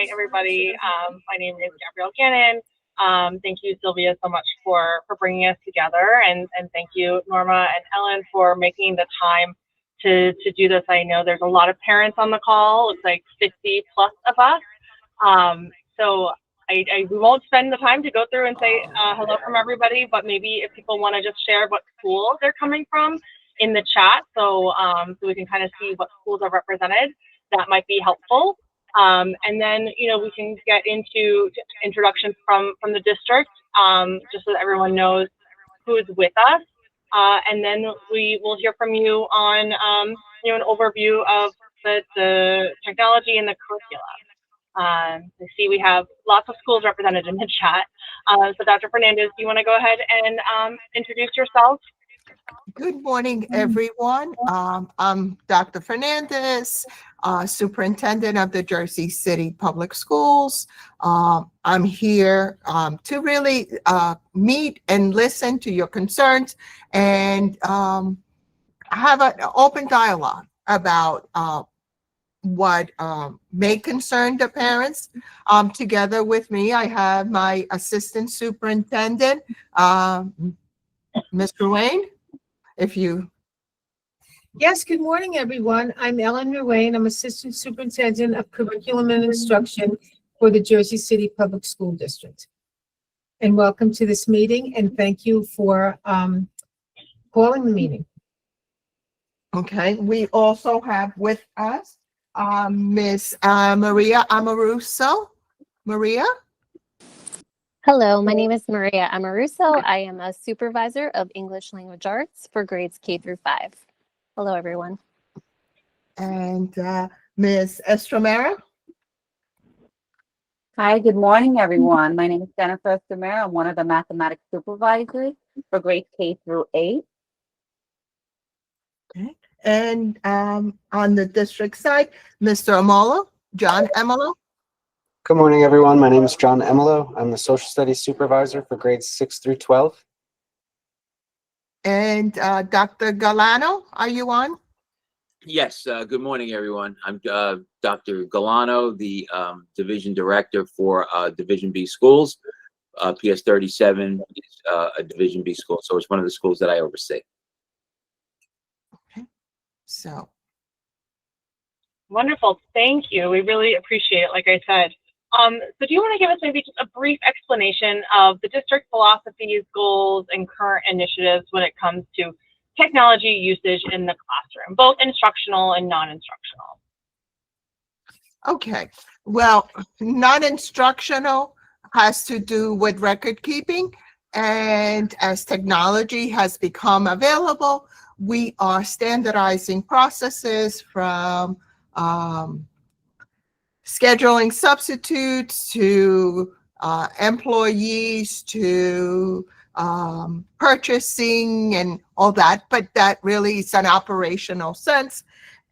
night, everybody. My name is Gabrielle Gannon. Thank you, Sylvia, so much for bringing us together, and thank you, Norma and Ellen, for making the time to do this. I know there's a lot of parents on the call. It's like 50 plus of us. So we won't spend the time to go through and say hello from everybody, but maybe if people want to just share what schools they're coming from in the chat, so we can kind of see what schools are represented, that might be helpful. And then, we can get into introductions from the district, just so that everyone knows who is with us. And then we will hear from you on, an overview of the technology and the curriculum. I see we have lots of schools represented in the chat. So Dr. Fernandez, do you want to go ahead and introduce yourself? Good morning, everyone. I'm Dr. Fernandez, Superintendent of the Jersey City Public Schools. I'm here to really meet and listen to your concerns and have an open dialogue about what may concern the parents. Together with me, I have my Assistant Superintendent, Mr. Wayne. Yes, good morning, everyone. I'm Ellen Ruane. I'm Assistant Superintendent of Curriculum and Instruction for the Jersey City Public School District. And welcome to this meeting, and thank you for calling the meeting. Okay, we also have with us Miss Maria Amoruso. Maria? Hello, my name is Maria Amoruso. I am a supervisor of English Language Arts for grades K through 5. Hello, everyone. And Ms. Estromera? Hi, good morning, everyone. My name is Jennifer Estromera. I'm one of the mathematics supervisors for grades K through 8. Okay. And on the district side, Mr. Amolo, John Amolo? Good morning, everyone. My name is John Emelo. I'm the Social Studies Supervisor for grades 6 through 12. And Dr. Galano, are you on? Yes, good morning, everyone. I'm Dr. Galano, the Division Director for Division B schools. PS 37 is a Division B school, so it's one of the schools that I oversee. Okay, so. Wonderful, thank you. We really appreciate it, like I said. So do you want to give us maybe just a brief explanation of the district philosophies, goals, and current initiatives when it comes to technology usage in the classroom, both instructional and non-instructional? Okay, well, non-instructional has to do with record keeping, and as technology has become available, we are standardizing processes from scheduling substitutes to employees to purchasing and all that, but that really is an operational sense.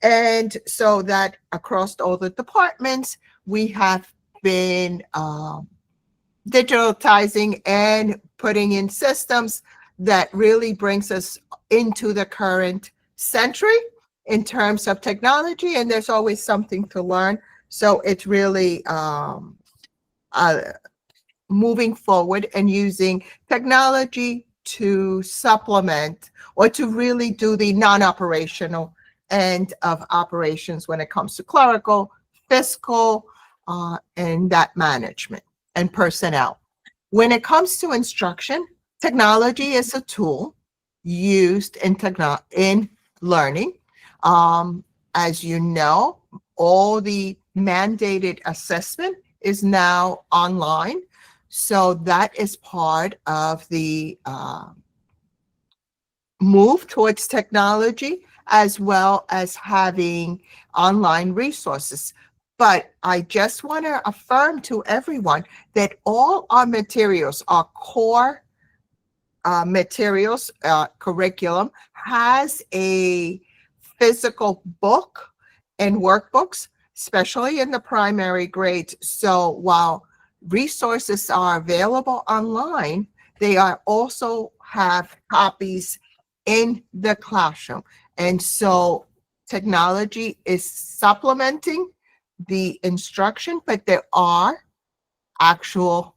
And so that across all the departments, we have been digitalizing and putting in systems that really brings us into the current century in terms of technology, and there's always something to learn. So it's really moving forward and using technology to supplement or to really do the non-operational end of operations when it comes to clerical, fiscal, and that management and personnel. When it comes to instruction, technology is a tool used in learning. As you know, all the mandated assessment is now online. So that is part of the move towards technology, as well as having online resources. But I just want to affirm to everyone that all our materials, our core materials, curriculum, has a physical book and workbooks, especially in the primary grades. So while resources are available online, they are also have copies in the classroom. And so technology is supplementing the instruction, but there are actual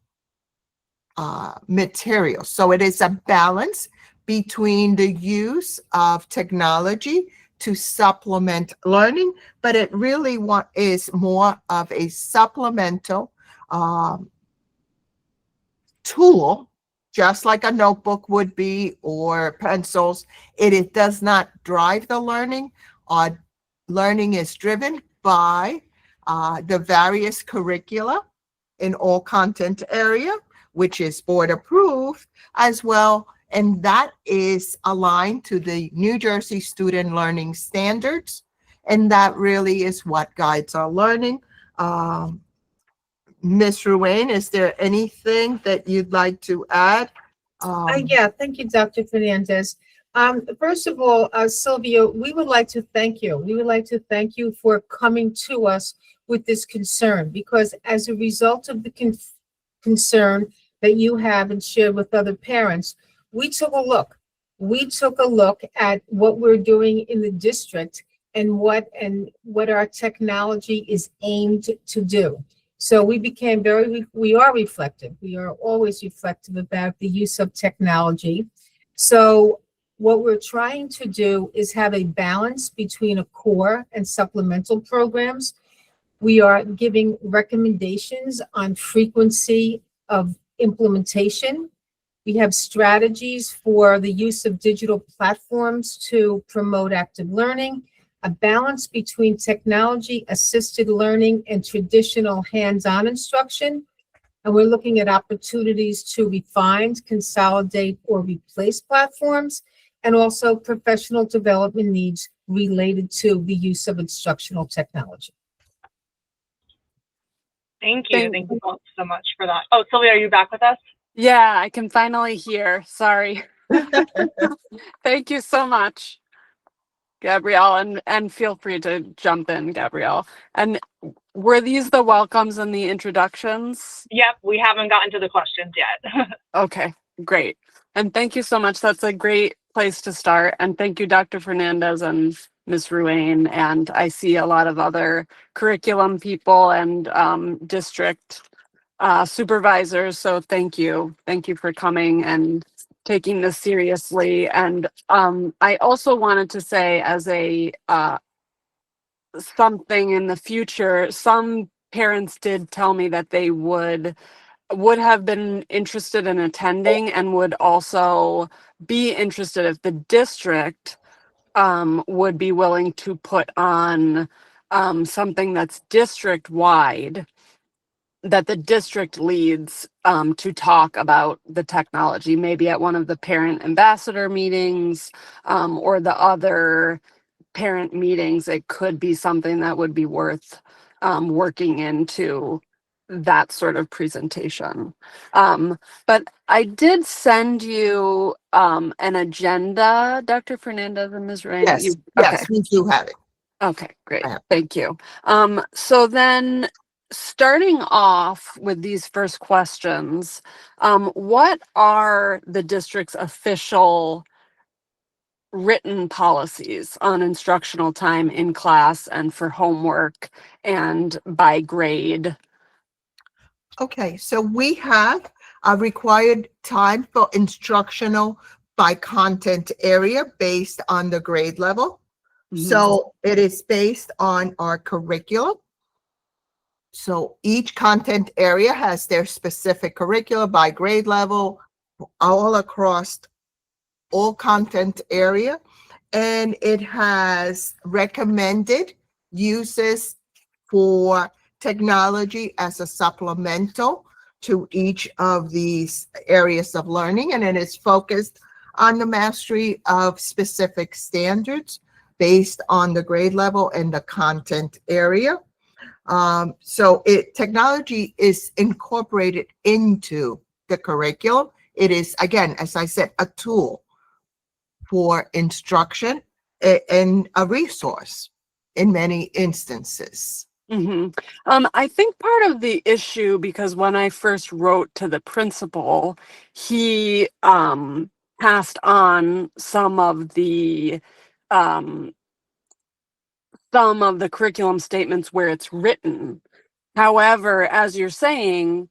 materials. So it is a balance between the use of technology to supplement learning, but it really is more of a supplemental tool, just like a notebook would be or pencils. It does not drive the learning. Learning is driven by the various curricula in all content area, which is board approved as well. And that is aligned to the New Jersey Student Learning Standards. And that really is what guides our learning. Ms. Ruane, is there anything that you'd like to add? Yeah, thank you, Dr. Fernandez. First of all, Sylvia, we would like to thank you. We would like to thank you for coming to us with this concern, because as a result of the concern that you have and shared with other parents, we took a look. We took a look at what we're doing in the district and what our technology is aimed to do. So we became we are reflective. We are always reflective about the use of technology. So what we're trying to do is have a balance between a core and supplemental programs. We are giving recommendations on frequency of implementation. We have strategies for the use of digital platforms to promote active learning, a balance between technology-assisted learning and traditional hands-on instruction. And we're looking at opportunities to refine, consolidate, or replace platforms, and also professional development needs related to the use of instructional technology. Thank you. Thank you both so much for that. Oh, Sylvia, are you back with us? Yeah, I can finally hear. Sorry. Thank you so much, Gabrielle, and feel free to jump in, Gabrielle. And were these the welcomes and the introductions? Yep, we haven't gotten to the questions yet. Okay, great. And thank you so much. That's a great place to start. And thank you, Dr. Fernandez and Ms. Ruane. And I see a lot of other curriculum people and district supervisors. So thank you. Thank you for coming and taking this seriously. And I also wanted to say, as a something in the future, some parents did tell me that they would have been interested in attending and would also be interested if the district would be willing to put on something that's district wide, that the district leads to talk about the technology, maybe at one of the parent ambassador meetings or the other parent meetings. It could be something that would be worth working into that sort of presentation. But I did send you an agenda, Dr. Fernandez and Ms. Rain. Yes, Okay. we do have it. Okay, great. Thank you. So then starting off with these first questions, what are the district's official written policies on instructional time in class and for homework and by grade? Okay, so we have a required time for instructional by content area based on the grade level. So it is based on our curriculum. So each content area has their specific curricula by grade level, all across all content area. And it has recommended uses for technology as a supplemental to each of these areas of learning. And it is focused on the mastery of specific standards based on the grade level and the content area. So technology is incorporated into the curriculum. It is, again, as I said, a tool for instruction and a resource in many instances. I think part of the issue, because when I first wrote to the principal, he passed on some of the some of the curriculum statements where it's written. However, as you're saying,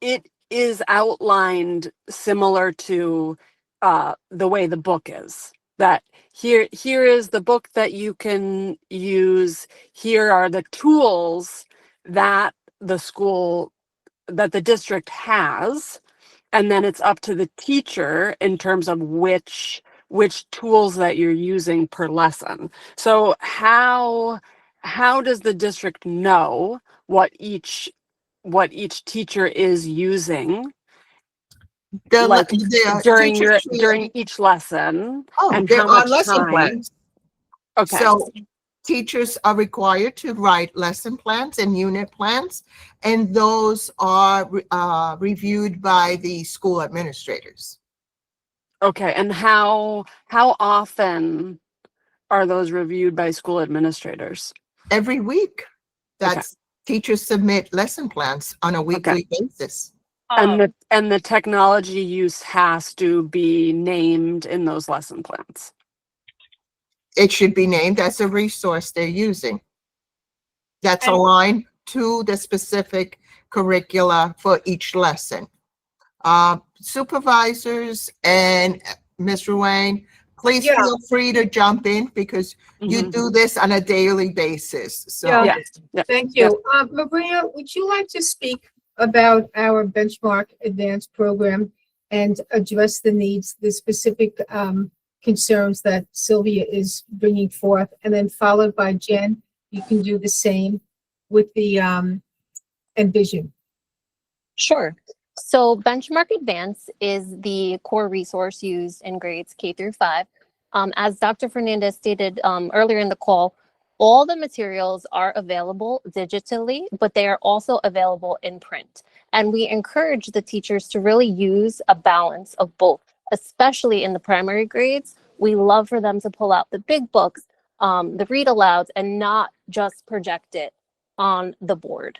it is outlined similar to the way the book is. That here is the book that you can use. Here are the tools that the district has, and then it's up to the teacher in terms of which tools that you're using per lesson. So how does the district know what each teacher is using, like during each lesson, and they're how on much lesson time? plans. Okay. So teachers are required to write lesson plans and unit plans, and those are reviewed by the school administrators. Okay, and how often are those reviewed by school administrators? Every week. That's teachers submit lesson plans on a weekly basis. And the technology use has to be named in those lesson plans. It should be named as a resource they're using. That's aligned to the specific curricula for each lesson. Supervisors and Ms. Ruane, please feel free to jump in because you do this on a daily basis. So Thank you. Maria, would you like to speak about our benchmark advanced program and address the needs, the specific concerns that Sylvia is bringing forth, and then followed by Jen, you can do the same with the Envision. Sure. So Benchmark Advance is the core resource used in grades K through 5. As Dr. Fernandez stated earlier in the call, all the materials are available digitally, but they are also available in print. And we encourage the teachers to really use a balance of both, especially in the primary grades. We love for them to pull out the big books, the read alouds, and not just project it on the board.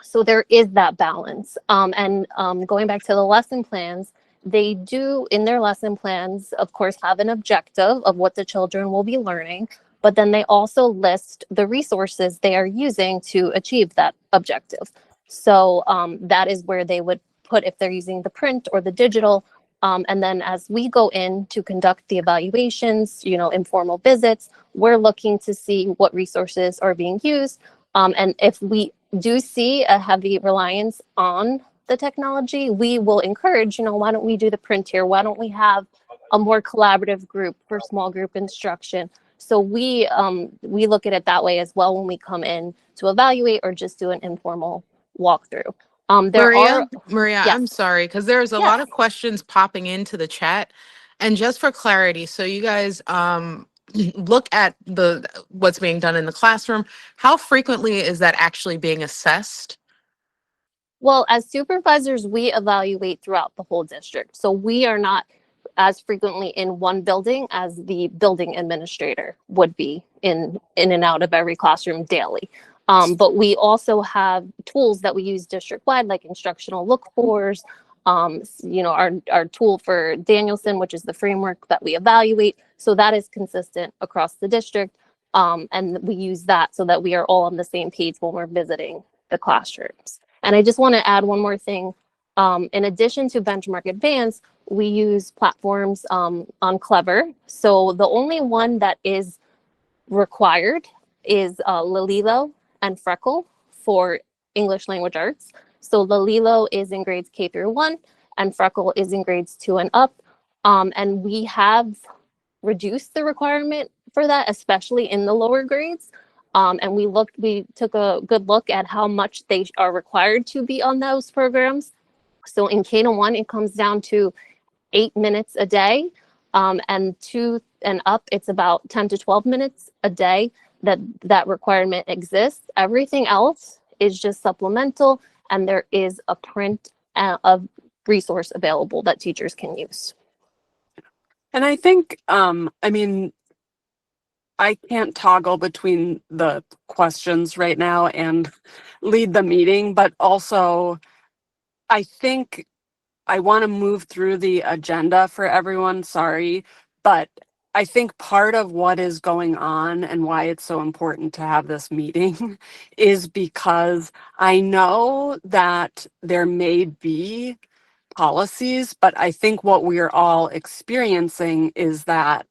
So there is that balance. And going back to the lesson plans, they do in their lesson plans, of course, have an objective of what the children will be learning, but then they also list the resources they are using to achieve that objective. So that is where they would put if they're using the print or the digital. And then as we go in to conduct the evaluations, informal visits, we're looking to see what resources are being used. And if we do see a heavy reliance on the technology, we will encourage, why don't we do the print here? Why don't we have a more collaborative group for small group instruction? So we look at it that way as well when we come in to evaluate or just do an informal walkthrough. Maria, Yes. I'm sorry, because there's a lot of questions popping into the chat. And just for clarity, so you guys look at what's being done in the classroom. How frequently is that actually being assessed? Well, as supervisors, we evaluate throughout the whole district. So we are not as frequently in one building as the building administrator would be in and out of every classroom daily. But we also have tools that we use district-wide, like instructional look-fors, our tool for Danielson, which is the framework that we evaluate. So that is consistent across the district. And we use that so that we are all on the same page when we're visiting the classrooms. And I just want to add one more thing. In addition to Benchmark Advance, we use platforms on Clever. So the only one that is required is Lalilo and Freckle for English language arts. So Lalilo is in grades K through 1 and Freckle is in grades 2 and up. And we have reduced the requirement for that, especially in the lower grades. And we took a good look at how much they are required to be on those programs. So in K-1, it comes down to 8 minutes a day. And 2 and up, it's about 10 to 12 minutes a day that requirement exists. Everything else is just supplemental, and there is a print of resource available that teachers can use. And I think, I can't toggle between the questions right now and lead the meeting, but also I think I want to move through the agenda for everyone. Sorry, but I think part of what is going on and why it's so important to have this meeting is because I know that there may be policies, but I think what we're all experiencing is that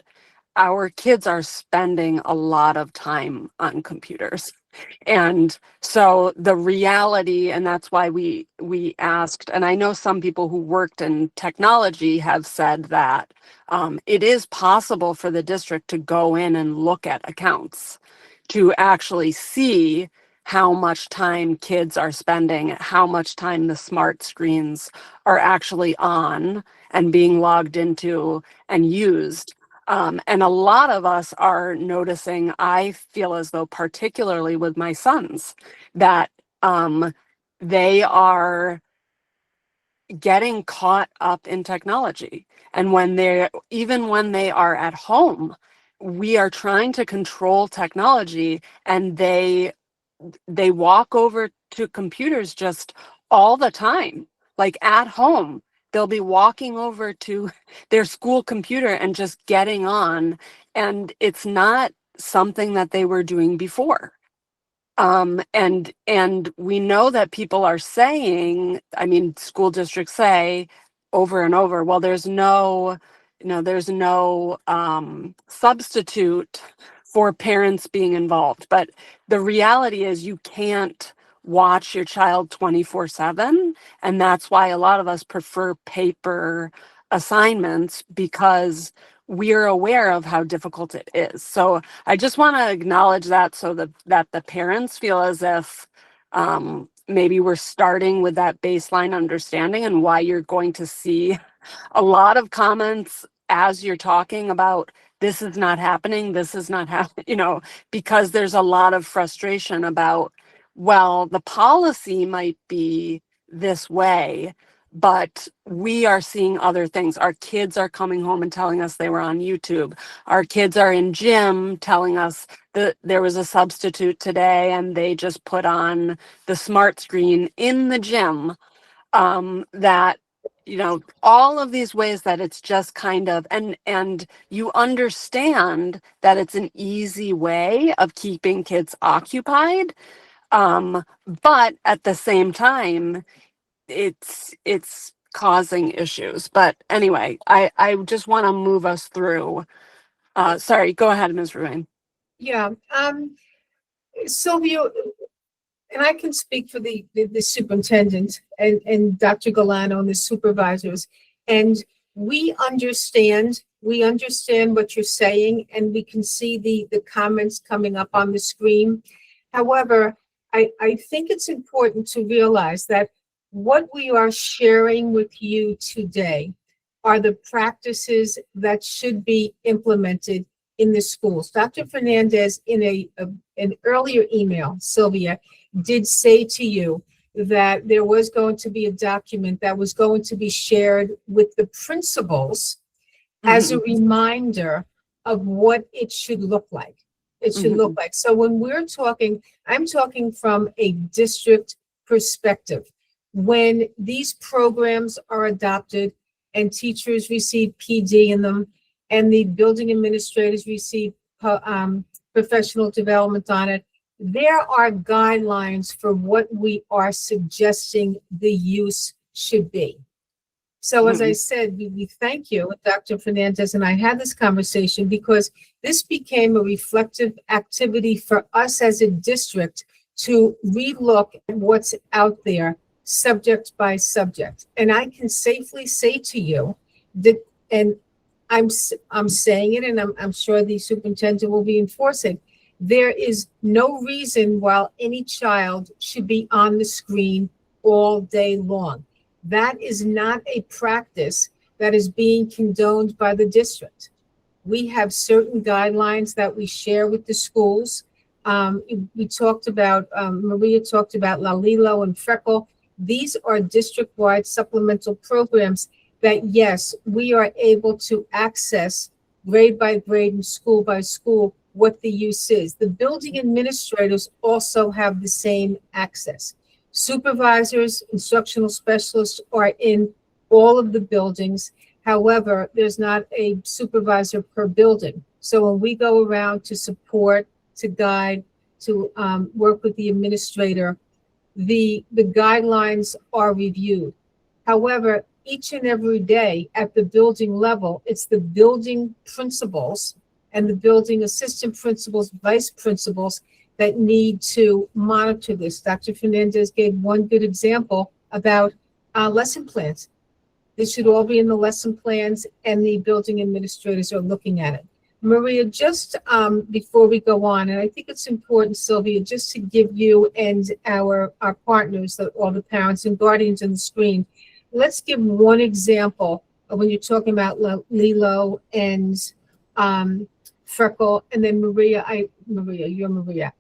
our kids are spending a lot of time on computers. And so the reality, and that's why we asked, and I know some people who worked in technology have said that it is possible for the district to go in and look at accounts to actually see how much time kids are spending, how much time the smart screens are actually on and being logged into and used. And a lot of us are noticing, I feel as though, particularly with my sons, that they are getting caught up in technology. And even when they are at home, we are trying to control technology, and they walk over to computers just all the time. Like at home, they'll be walking over to their school computer and just getting on, and it's not something that they were doing before. And we know that people are saying, I mean, school districts say over and over, well, there's no substitute for parents being involved. But the reality is you can't watch your child 24/7. And that's why a lot of us prefer paper assignments, because we're aware of how difficult it is. So I just want to acknowledge that, so that the parents feel as if maybe we're starting with that baseline understanding, and why you're going to see a lot of comments as you're talking about this is not happening, because there's a lot of frustration about, well, the policy might be this way, but we are seeing other things. Our kids are coming home and telling us they were on YouTube. Our kids are in gym telling us that there was a substitute today and they just put on the smart screen in the gym. That, all of these ways that it's just kind of, and you understand that it's an easy way of keeping kids occupied. But at the same time, it's causing issues. But anyway, I just want to move us through. Sorry, go ahead, Ms. Ruane. Yeah, Sylvia, and I can speak for the superintendent and Dr. Galano and the supervisors, and we understand what you're saying, and we can see the comments coming up on the screen. However, I think it's important to realize that what we are sharing with you today are the practices that should be implemented in the schools. Dr. Fernandez, in an earlier email, Sylvia, did say to you that there was going to be a document that was going to be shared with the principals as a reminder of what it should look like. So when we're talking, I'm talking from a district perspective. When these programs are adopted and teachers receive PD in them, and the building administrators receive professional development on it, there are guidelines for what we are suggesting the use should be. So as I said, we thank you. Dr. Fernandez and I had this conversation because this became a reflective activity for us as a district to relook at what's out there, subject by subject. And I can safely say to you that, and I'm saying it, and I'm sure the superintendent will reinforce it, there is no reason why any child should be on the screen all day long. That is not a practice that is being condoned by the district. We have certain guidelines that we share with the schools. We talked about, Maria talked about Lalilo and Freckle. These are district-wide supplemental programs that, yes, we are able to access grade by grade and school by school what the use is. The building administrators also have the same access. Supervisors, instructional specialists are in all of the buildings. However, there's not a supervisor per building. So when we go around to support, to guide, to work with the administrator, the guidelines are reviewed. However, each and every day at the building level, it's the building principals and the building assistant principals, vice principals that need to monitor this. Dr. Fernandez gave one good example about lesson plans. This should all be in the lesson plans, and the building administrators are looking at it. Maria, just before we go on, and I think it's important, Sylvia, just to give you and our partners, all the parents and guardians on the screen, let's give one example of when you're talking about Lilo and Freckle, and then Maria, you're Maria.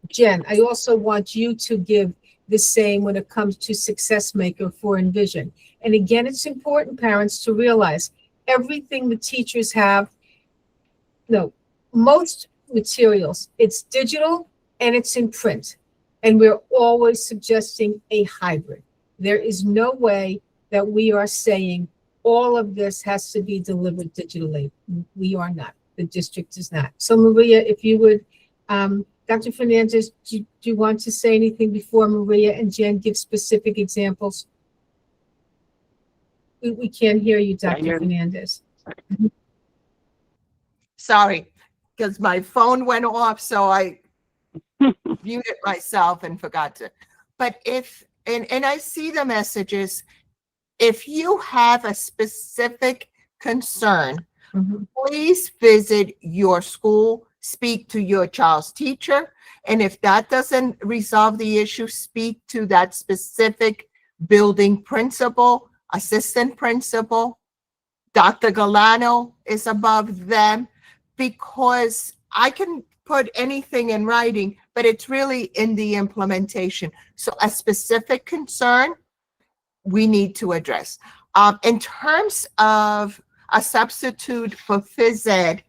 Jen, I also want you to give the same when it comes to Success Maker for Envision. And again, it's important, parents, to realize everything the teachers have, no, most materials, it's digital and it's in print. And we're always suggesting a hybrid. There is no way that we are saying all of this has to be delivered digitally. We are not. The district is not. So Maria, if you would, Dr. Fernandez, do you want to say anything before Maria and Jen give specific examples? We can't hear you, Dr. Fernandez. Sorry, because my phone went off, so I muted myself and forgot to. But if, and I see the messages, if you have a specific concern, please visit your school, speak to your child's teacher, and if that doesn't resolve the issue, speak to that specific building principal, assistant principal. Dr. Galano is above them, because I can put anything in writing, but it's really in the implementation. So a specific concern we need to address. In terms of a substitute for phys ed,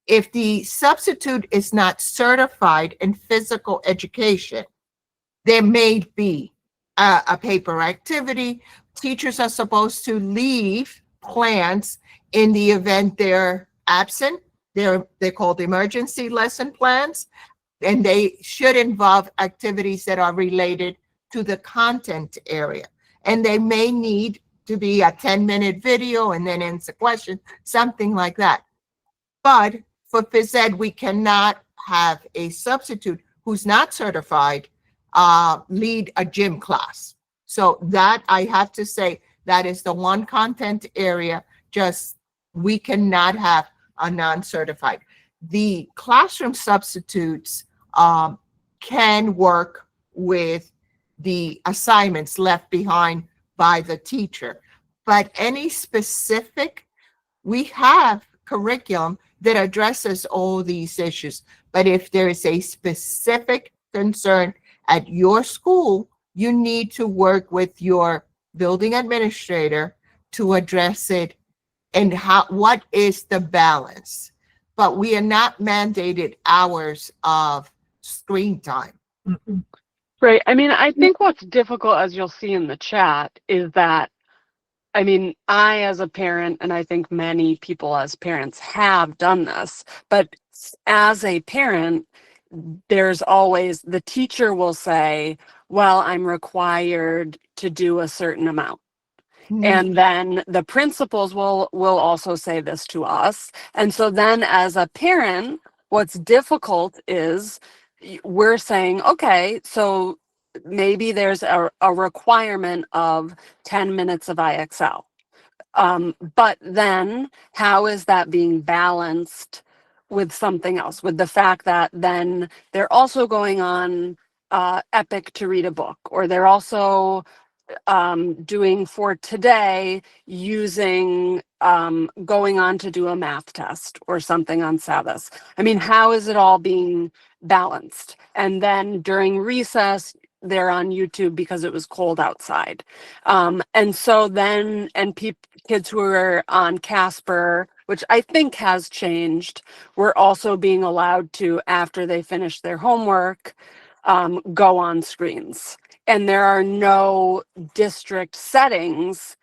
if the substitute is not certified in physical education, there may be a paper activity. Teachers are supposed to leave plans in the event they're absent. They're called emergency lesson plans, and they should involve activities that are related to the content area. And they may need to be a 10-minute video and then answer questions, something like that. But for phys ed, we cannot have a substitute who's not certified lead a gym class. So that, I have to say, that is the one content area, just we cannot have a non-certified. The classroom substitutes can work with the assignments left behind by the teacher. But any specific, we have curriculum that addresses all these issues. But if there is a specific concern at your school, you need to work with your building administrator to address it and what is the balance. But we are not mandated hours of screen time. Right. I mean, I think what's difficult, as you'll see in the chat, is that, I mean, I as a parent, and I think many people as parents have done this, but as a parent, there's always, the teacher will say, well, I'm required to do a certain amount. And then the principals will also say this to us. And so then as a parent, what's difficult is we're saying, okay, so maybe there's a requirement of 10 minutes of IXL. But then how is that being balanced with something else? With the fact that then they're also going on Epic to read a book, or they're also doing for today using going on to do a math test or something on Sabbath. I mean, how is it all being balanced? And then during recess, they're on YouTube because it was cold outside. And so then, and kids who are on Casper, which I think has changed, were also being allowed to, after they finish their homework, go on screens. And there are no district settings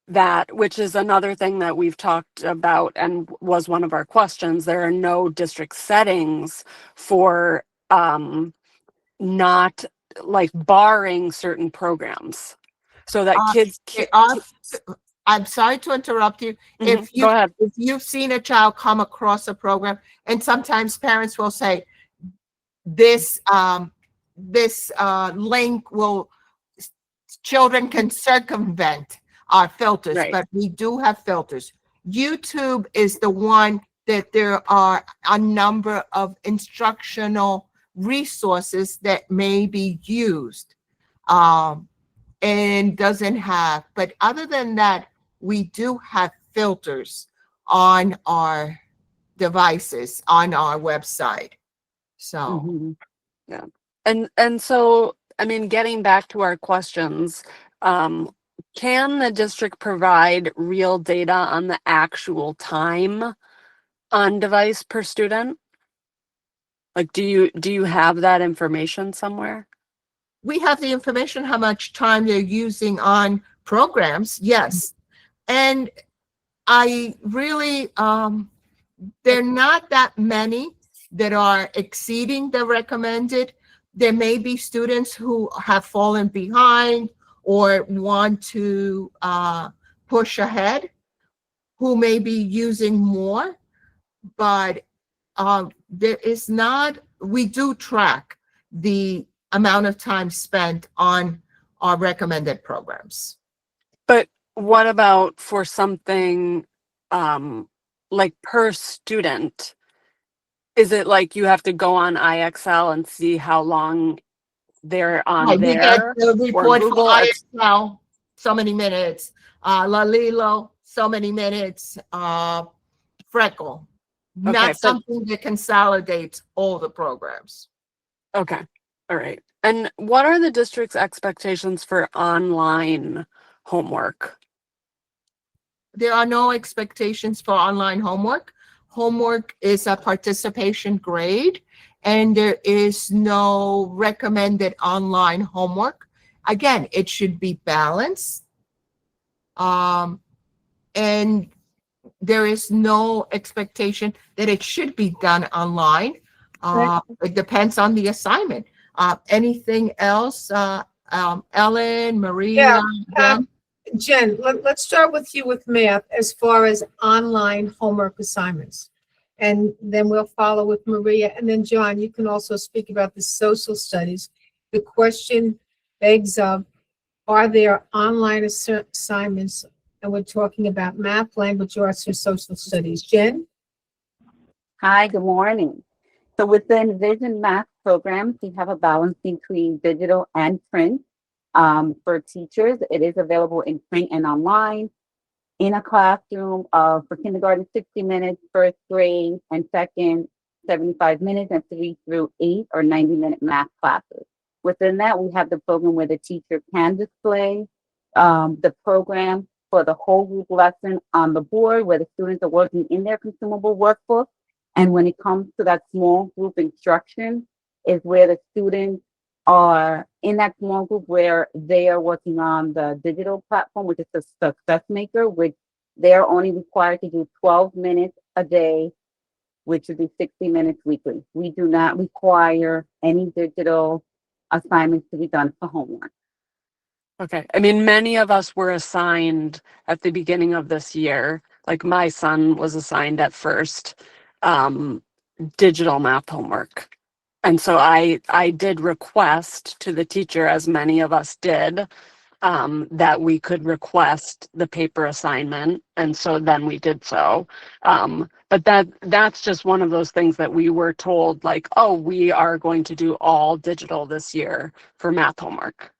that, which is another thing that we've talked about and was one of our questions. There are no district settings for not like barring certain programs so that kids There are- I'm sorry to interrupt you. Mhm, go ahead. If you've seen a child come across a program, and sometimes parents will say, this link will, children can circumvent our filters, Right. but we do have filters. YouTube is the one that there are a number of instructional resources that may be used, and doesn't have, but other than that, we do have filters on our devices, on our website. So Mhm. Yeah. And so, I mean, getting back to our questions, can the district provide real data on the actual time on device per student? Like, do you have that information somewhere? we have the information, how much time they're using on programs, yes. And I really, there are not that many that are exceeding the recommended. There may be students who have fallen behind or want to push ahead, who may be using more, but there is not, we do track the amount of time spent on our recommended programs. But what about for something like per student? Is it like you have to go on IXL and see how long they're on Right, we get there? the report for Google IXL, so many minutes, Lalilo, so many minutes, Freckle. Okay, Not but- something that consolidates all the programs. Okay. All right. And what are the district's expectations for online homework? There are no expectations for online homework. Homework is a participation grade, and there is no recommended online homework. Again, it should be balanced. And there is no expectation that it should be done online. It depends on the assignment. Anything else, Ellen, Maria? Jen? Jen, let's start with you with math as far as online homework assignments. And then we'll follow with Maria. And then John, you can also speak about the social studies. The question begs of, are there online assignments? And we're talking about math, language arts, or social studies. Jen? Hi, good morning. So within Envision Math programs, we have a balance between digital and print. For teachers, it is available in print and online. In a classroom, for kindergarten, 60 minutes, first grade and second, 75 minutes, and 3 through 8 or 90-minute math classes. Within that, we have the program where the teacher can display the program for the whole group lesson on the board where the students are working in their consumable workbook. And when it comes to that small group instruction is where the students are in that small group where they are working on the digital platform, which is the Success Maker, which they're only required to do 12 minutes a day, which would be 60 minutes weekly. We do not require any digital assignments to be done for homework. Okay. I mean, many of us were assigned at the beginning of this year. Like my son was assigned at first digital math homework. And so I did request to the teacher, as many of us did, that we could request the paper assignment. And so then we did so. But that's just one of those things that we were told, like, oh, we are going to do all digital this year for math homework.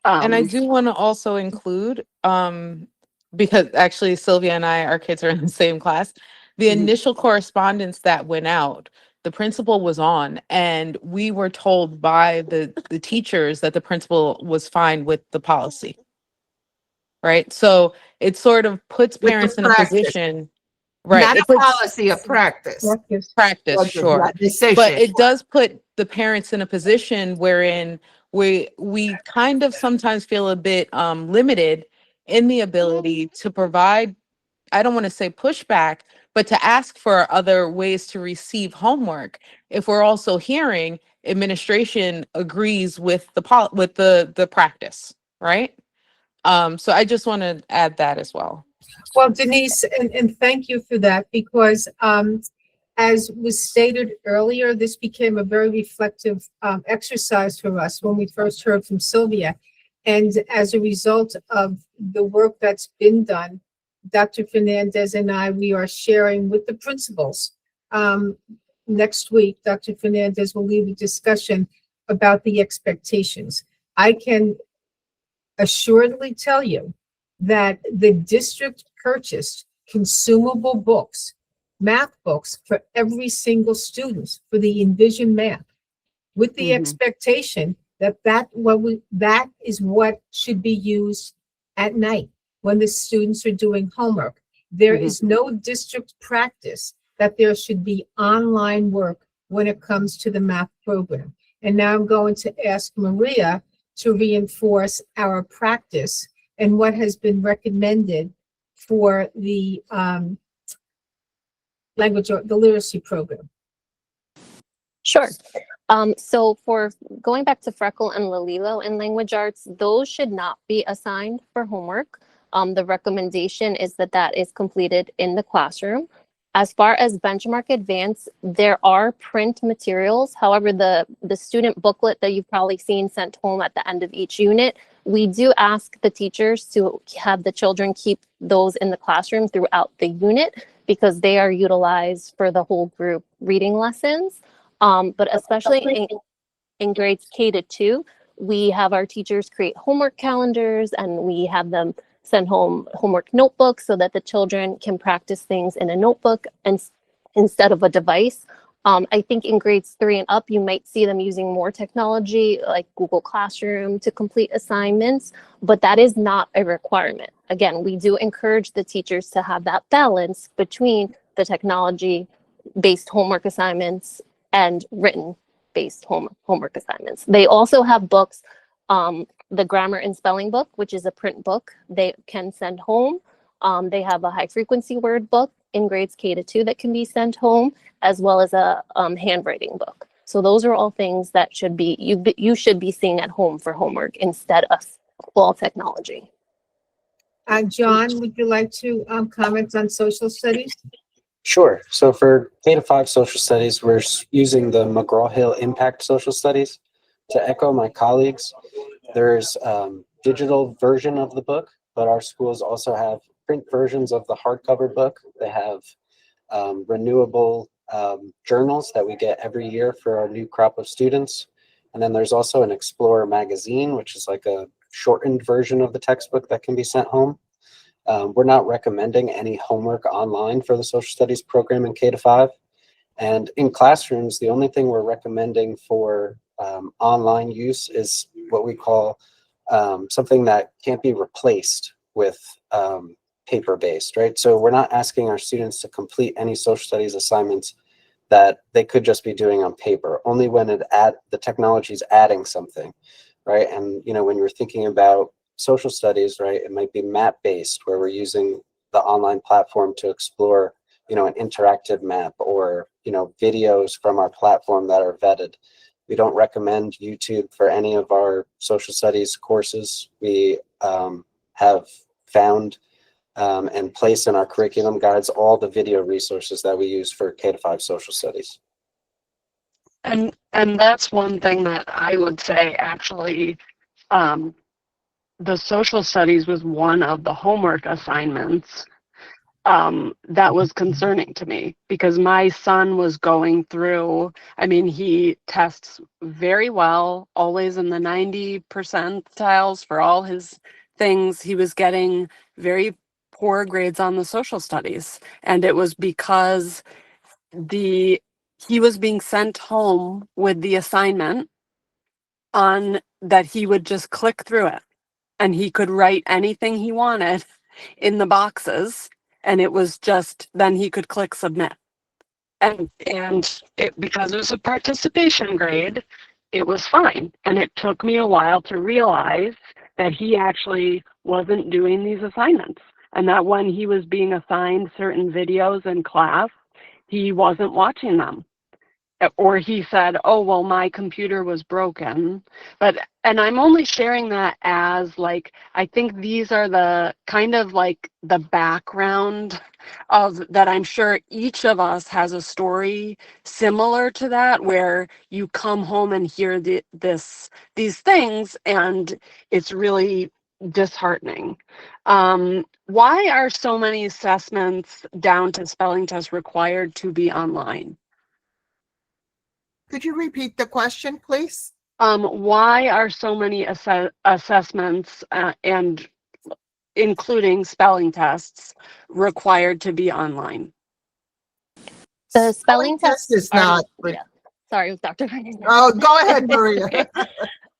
And I do want to also include, because actually Sylvia and I, our kids are in the same class, the Mhm. initial correspondence that went out, the principal was on, and we were told by the teachers that the principal was fine with the policy. Right? So it sort of puts With the parents in a practice. position, right? Not It a puts policy, a practice. practice, Or the sure. Decision. But it does put the parents in a position wherein we kind of sometimes feel a bit limited in the ability to provide, I don't want to say pushback, but to ask for other ways to receive homework if we're also hearing administration agrees with the practice, right? So I just want to add that as well. Well, Denise, and thank you for that, because as was stated earlier, this became a very reflective exercise for us when we first heard from Sylvia. And as a result of the work that's been done, Dr. Fernandez and I, we are sharing with the principals. Next week, Dr. Fernandez will lead a discussion about the expectations. I can assuredly tell you that the district purchased consumable books, math books for every single student for the Envision Math, with the expectation that that is what should be used at night when the students are doing homework. There is no district practice that there should be online work when it comes to the math program. And now I'm going to ask Maria to reinforce our practice and what has been recommended for the the literacy program. Sure. So for going back to Freckle and Lalilo in language arts, those should not be assigned for homework. The recommendation is that that is completed in the classroom. As far as Benchmark Advance, there are print materials. However, the student booklet that you've probably seen sent home at the end of each unit, we do ask the teachers to have the children keep those in the classroom throughout the unit because they are utilized for the whole group reading lessons. But especially in grades K to 2, we have our teachers create homework calendars and we have them send home homework notebooks so that the children can practice things in a notebook and instead of a device. I think in grades 3 and up, you might see them using more technology like Google Classroom to complete assignments, but that is not a requirement. Again, we do encourage the teachers to have that balance between the technology-based homework assignments and written-based homework assignments. They also have books, the grammar and spelling book, which is a print book, they can send home. They have a high frequency word book in grades K to 2 that can be sent home, as well as a handwriting book. So those are all things that should be, you should be seeing at home for homework instead of all technology. John, would you like to comment on social studies? Sure. So for K-5 social studies, we're using the McGraw-Hill Impact Social Studies. To echo my colleagues, there's digital version of the book, but our schools also have print versions of the hardcover book. They have renewable journals that we get every year for our new crop of students. And then there's also an Explorer magazine, which is like a shortened version of the textbook that can be sent home. We're not recommending any homework online for the social studies program in K-5. And in classrooms, the only thing we're recommending for online use is what we call something that can't be replaced with paper-based, right? So we're not asking our students to complete any social studies assignments that they could just be doing on paper, only when the technology is adding something, right? And, you know, when you're thinking about social studies, right, it might be map-based, where we're using the online platform to explore, you know, an interactive map or, you know, videos from our platform that are vetted. We don't recommend YouTube for any of our social studies courses. We have found and place in our curriculum guides all the video resources that we use for K-5 social studies. And that's one thing that I would say actually, the social studies was one of the homework assignments that was concerning to me because my son was going through, I mean, he tests very well, always in the 90 percentiles for all his things. He was getting very poor grades on the social studies. And it was because he was being sent home with the assignment on that he would just click through it and he could write anything he wanted in the boxes. And it was just, then he could click submit. And it, because it was a participation grade, it was fine. And it took me a while to realize that he actually wasn't doing these assignments, and that when he was being assigned certain videos in class, he wasn't watching them. Or he said, oh, well, my computer was broken. And I'm only sharing that as like, I think these are the kind of like the background of that. I'm sure each of us has a story similar to that, where you come home and hear these things, and it's really disheartening. Why are so many assessments down to spelling tests required to be online? Could you repeat the question, please? Why are so many assessments and including spelling tests required to be online? The spelling tests is are not. yeah. Sorry, Dr. Fernandez. Oh, go ahead, Maria.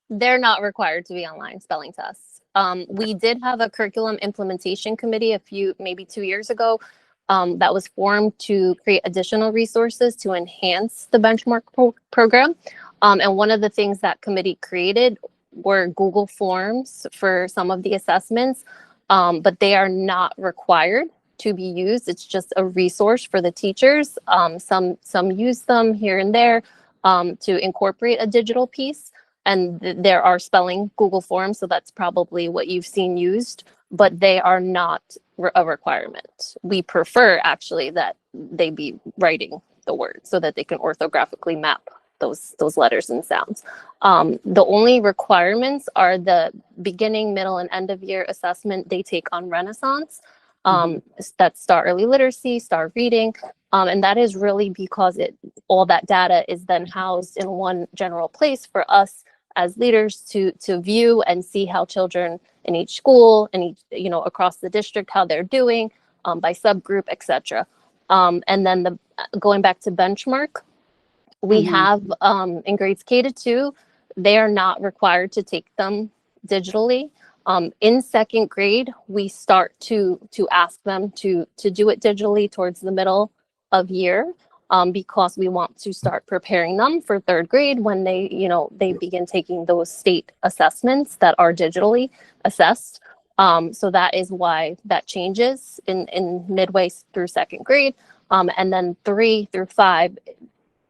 They're not required to be online spelling tests. We did have a curriculum implementation committee maybe 2 years ago, that was formed to create additional resources to enhance the benchmark program. And one of the things that committee created were Google Forms for some of the assessments, but they are not required to be used. It's just a resource for the teachers. Some use them here and there to incorporate a digital piece. And there are spelling Google Forms, so that's probably what you've seen used, but they are not a requirement. We prefer actually that they be writing the words so that they can orthographically map those letters and sounds. The only requirements are the beginning, middle, and end of year assessment they take on Renaissance. That's STAR Early Literacy, STAR Reading, and that is really because all that data is then housed in one general place for us as leaders to view and see how children in each school and each, across the district, how they're doing by subgroup, etc. And then going back to benchmark, we have in grades K to 2, they are not required to take them digitally. In second grade, we start to ask them to do it digitally towards the middle of year, because we want to start preparing them for third grade when they begin taking those state assessments that are digitally assessed. So that is why that changes in midway through second grade. And then 3 through 5,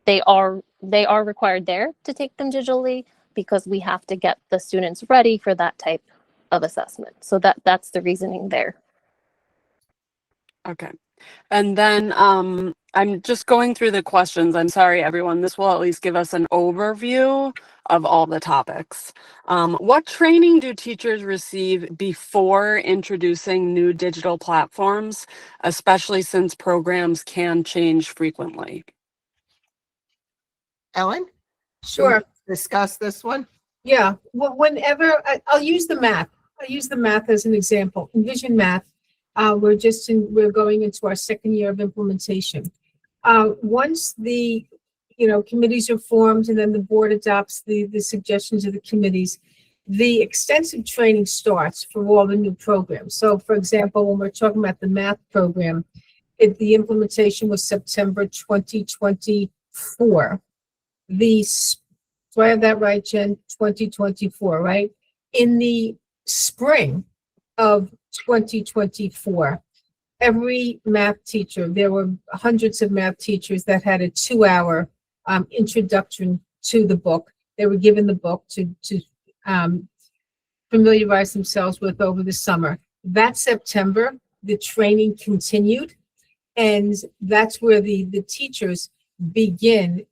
they are required there to take them digitally because we have to get the students ready for that type of assessment. So that's the reasoning there. Okay. And then I'm just going through the questions. I'm sorry, everyone. This will at least give us an overview of all the topics. What training do teachers receive before introducing new digital platforms, especially since programs can change frequently? Ellen? Sure. Discuss this one. Yeah. Well, whenever I'll use the math. I'll use the math as an example. Envision Math. We're going into our second year of implementation. Once the committees are formed and then the board adopts the suggestions of the committees, the extensive training starts for all the new programs. So, for example, when we're talking about the math program, the implementation was September 2024. Do I have that right, Jen? 2024, right? In the spring of 2024, every math teacher, there were hundreds of math teachers that had a 2-hour introduction to the book. They were given the book to familiarize themselves with over the summer. That September, the training continued, and that's where the teachers begin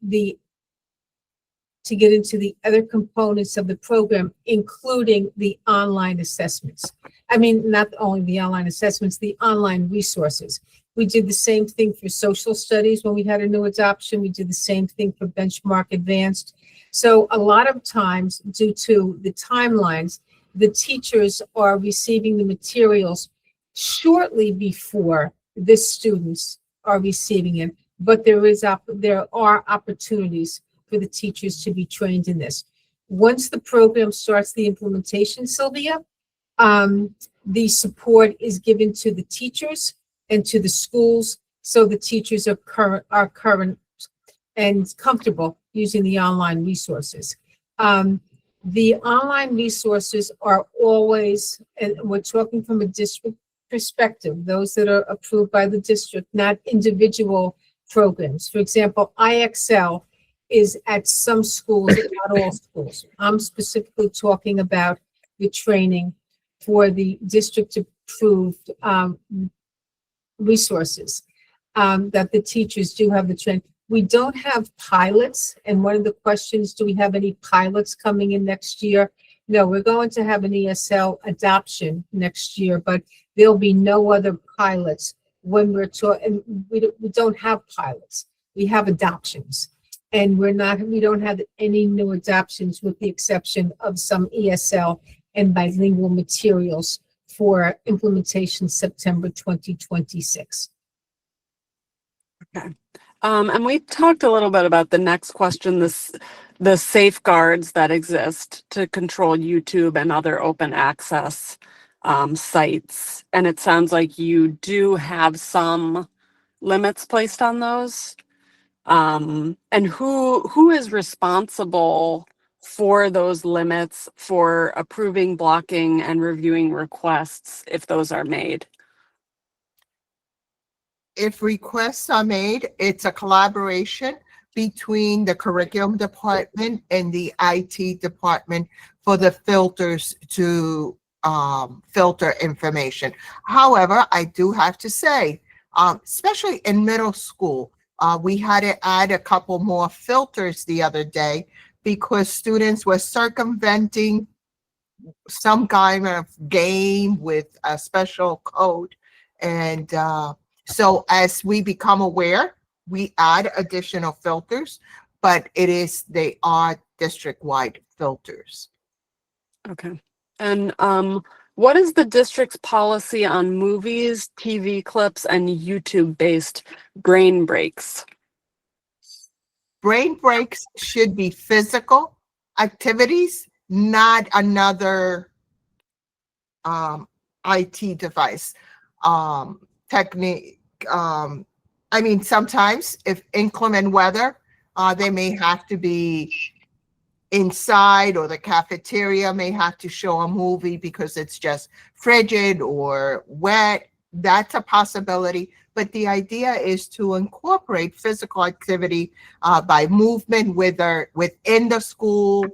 to get into the other components of the program, including the online assessments. I mean, not only the online assessments, the online resources. We did the same thing for social studies when we had a new adoption. We did the same thing for Benchmark Advanced. So a lot of times, due to the timelines, the teachers are receiving the materials shortly before the students are receiving it. But there are opportunities for the teachers to be trained in this. Once the program starts the implementation, Sylvia, the support is given to the teachers and to the schools, so the teachers are current and comfortable using the online resources. The online resources are always, and we're talking from a district perspective, those that are approved by the district, not individual programs. For example, IXL is at some schools, not all schools. I'm specifically talking about the training for the district approved resources that the teachers do have the training. We don't have pilots, and one of the questions, do we have any pilots coming in next year? No, we're going to have an ESL adoption next year, but there'll be no other pilots when we're talking. We don't have pilots. We have adoptions, and we don't have any new adoptions with the exception of some ESL and bilingual materials for implementation September 2026. Okay. And we talked a little bit about the next question, the safeguards that exist to control YouTube and other open access sites. And it sounds like you do have some limits placed on those. And who is responsible for those limits, for approving, blocking, and reviewing requests if those are made? If requests are made, it's a collaboration between the curriculum department and the IT department for the filters to filter information. However, I do have to say, especially in middle school, we had to add a couple more filters the other day because students were circumventing some kind of game with a special code. And so as we become aware, we add additional filters, but they are district-wide filters. Okay. And what is the district's policy on movies, TV clips, and YouTube-based brain breaks? Brain breaks should be physical activities, not another IT device technique. I mean, sometimes if inclement weather, they may have to be inside, or the cafeteria may have to show a movie because it's just frigid or wet. That's a possibility. But the idea is to incorporate physical activity by movement within the school,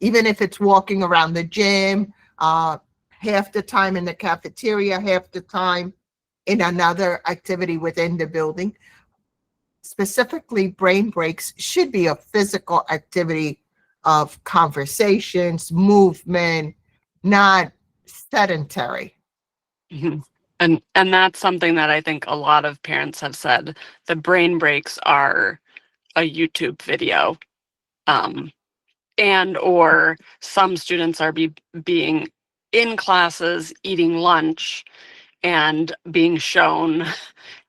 even if it's walking around the gym, half the time in the cafeteria, half the time in another activity within the building. Specifically, brain breaks should be a physical activity of conversations, movement, not sedentary. Mm-hmm. And that's something that I think a lot of parents have said. The brain breaks are a YouTube video, and or some students are being in classes eating lunch and being shown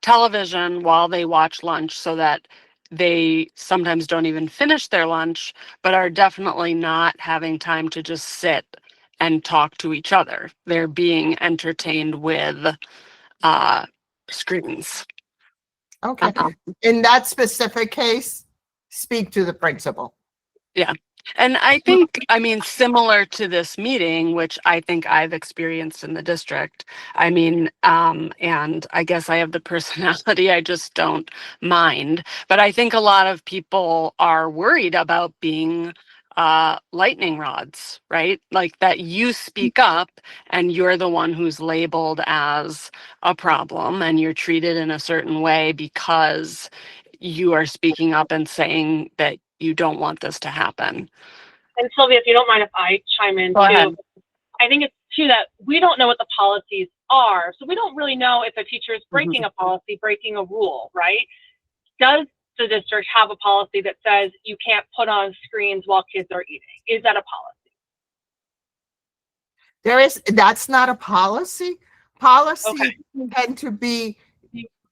television while they watch lunch, so that they sometimes don't even finish their lunch, but are definitely not having time to just sit and talk to each other. They're being entertained with screens. Okay. In that specific case, speak to the principal. Yeah. And I think, I mean, similar to this meeting, which I think I've experienced in the district, I mean, and I guess I have the personality, I just don't mind. But I think a lot of people are worried about being lightning rods, right? Like that you speak up and you're the one who's labeled as a problem and you're treated in a certain way because you are speaking up and saying that you don't want this to happen. And Sylvia, if you don't mind if I chime in Go too, ahead. I think it's too that we don't know what the policies are. So we don't really know if a teacher is breaking a policy, breaking a rule, right? Does the district have a policy that says you can't put on screens while kids are eating? Is that a policy? That's not a policy. Policies tend to be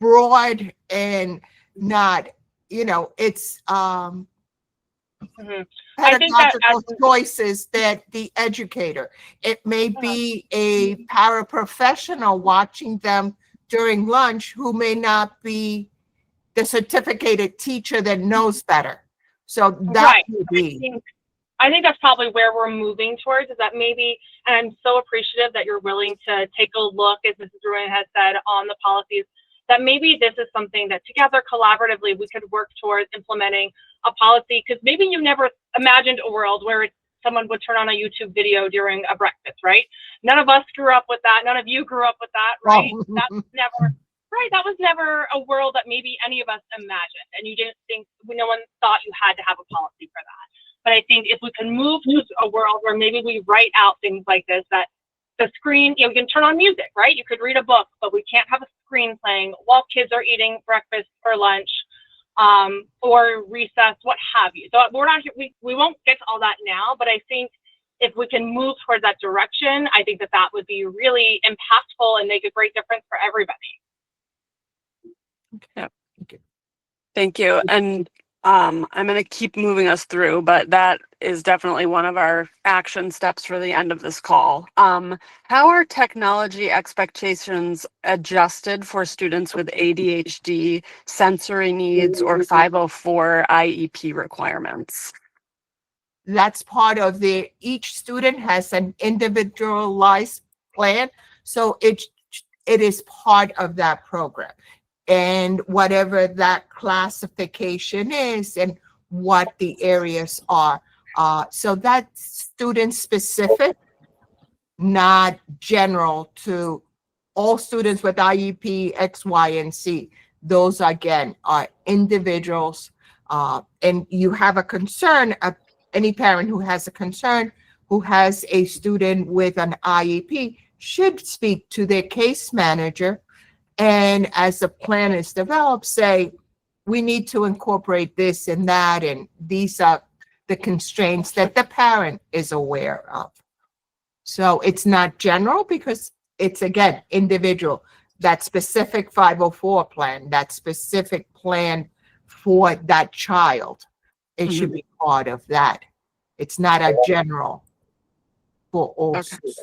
broad and not, it's pedagogical choices that the educator. It may be a paraprofessional watching them during lunch who may not be the certificated teacher that knows better. So that would be. I think that's probably where we're moving towards, is that maybe, and I'm so appreciative that you're willing to take a look, as Mrs. Ruin has said, on the policies, that maybe this is something that together collaboratively we could work towards implementing a policy, because maybe you never imagined a world where someone would turn on a YouTube video during a breakfast, right? None of us grew up with that. None of you grew up with that, right? Oh. That's never, right, that was never a world that maybe any of us imagined, and you didn't think, no one thought you had to have a policy for that. But I think if we can move to a world where maybe we write out things like this, that the screen, you can turn on music, right? You could read a book, but we can't have a screen playing while kids are eating breakfast or lunch, or recess, what have you. So we're not, we won't get to all that now, but I think if we can move towards that direction, I think that would be really impactful and make a great difference for everybody. Yeah. Thank you. And I'm going to keep moving us through, but that is definitely one of our action steps for the end of this call. How are technology expectations adjusted for students with ADHD, sensory needs, or 504 IEP requirements? That's part of each student has an individualized plan. So it is part of that program. And whatever that classification is and what the areas are. So that's student specific, not general to all students with IEP X, Y, and Z. Those again are individuals. And you have a concern, any parent who has a concern, who has a student with an IEP should speak to their case manager. And as the plan is developed, say, we need to incorporate this and that, and these are the constraints that the parent is aware of. So it's not general because it's, again, individual. That specific 504 plan, that specific plan for that child, it should be part of that. It's not a general for all students.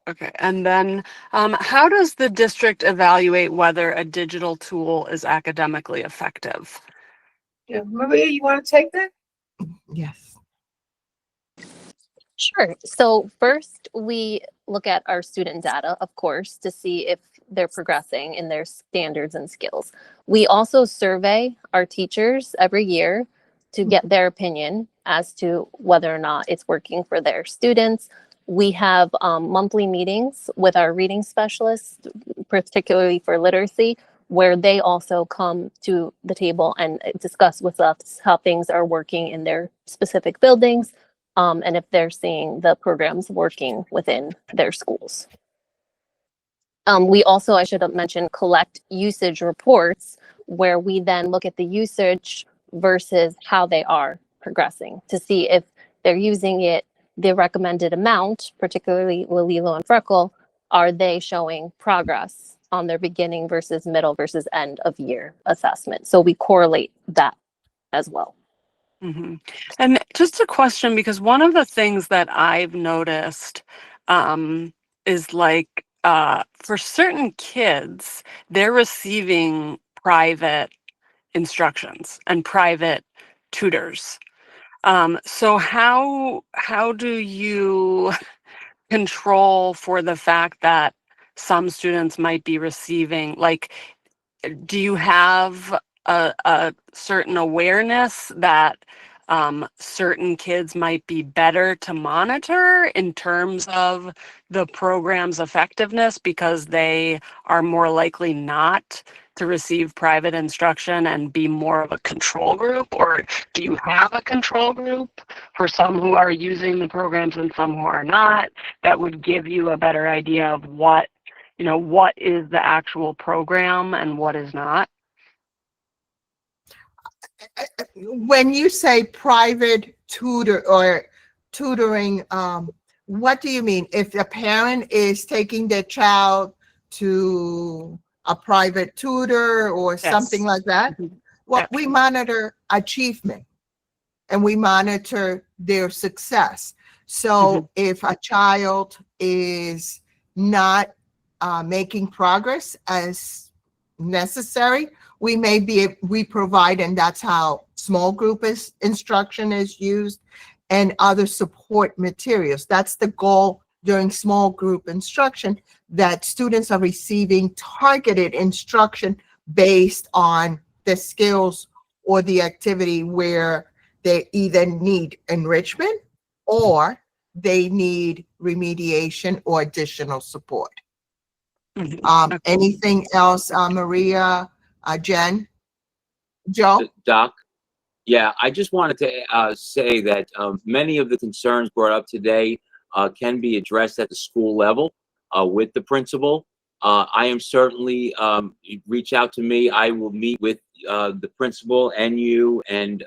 Okay, and then how does the district evaluate whether a digital tool is academically effective? Yeah, Maria, you want to take that? Yes. Sure. So first, we look at our student data, of course, to see if they're progressing in their standards and skills. We also survey our teachers every year to get their opinion as to whether or not it's working for their students. We have monthly meetings with our reading specialists, particularly for literacy, where they also come to the table and discuss with us how things are working in their specific buildings, and if they're seeing the programs working within their schools. We also, I should have mentioned, collect usage reports, where we then look at the usage versus how they are progressing to see if they're using it the recommended amount, particularly Lilo and Freckle. Are they showing progress on their beginning versus middle versus end of year assessment? So we correlate that as well. Mm-hmm. And just a question, because one of the things that I've noticed is like for certain kids, they're receiving private instructions and private tutors. So how do you control for the fact that some students might be receiving, like, do you have a certain awareness that certain kids might be better to monitor in terms of the program's effectiveness because they are more likely not to receive private instruction and be more of a control group? Or do you have a control group for some who are using the programs and some who are not, that would give you a better idea of what is the actual program and what is not? When you say private tutor or tutoring, what do you mean? If a parent is taking their child to a private tutor or something like that? Well, we monitor achievement and we monitor their success. So if a child is not making progress as necessary, we provide, and that's how small group instruction is used. and other support materials. That's the goal during small group instruction, that students are receiving targeted instruction based on the skills or the activity where they either need enrichment or they need remediation or additional support. Okay. Anything else, Maria, Jen, Joe? Doc? Yeah, I just wanted to say that many of the concerns brought up today can be addressed at the school level with the principal. I am certainly, reach out to me. I will meet with the principal and you and,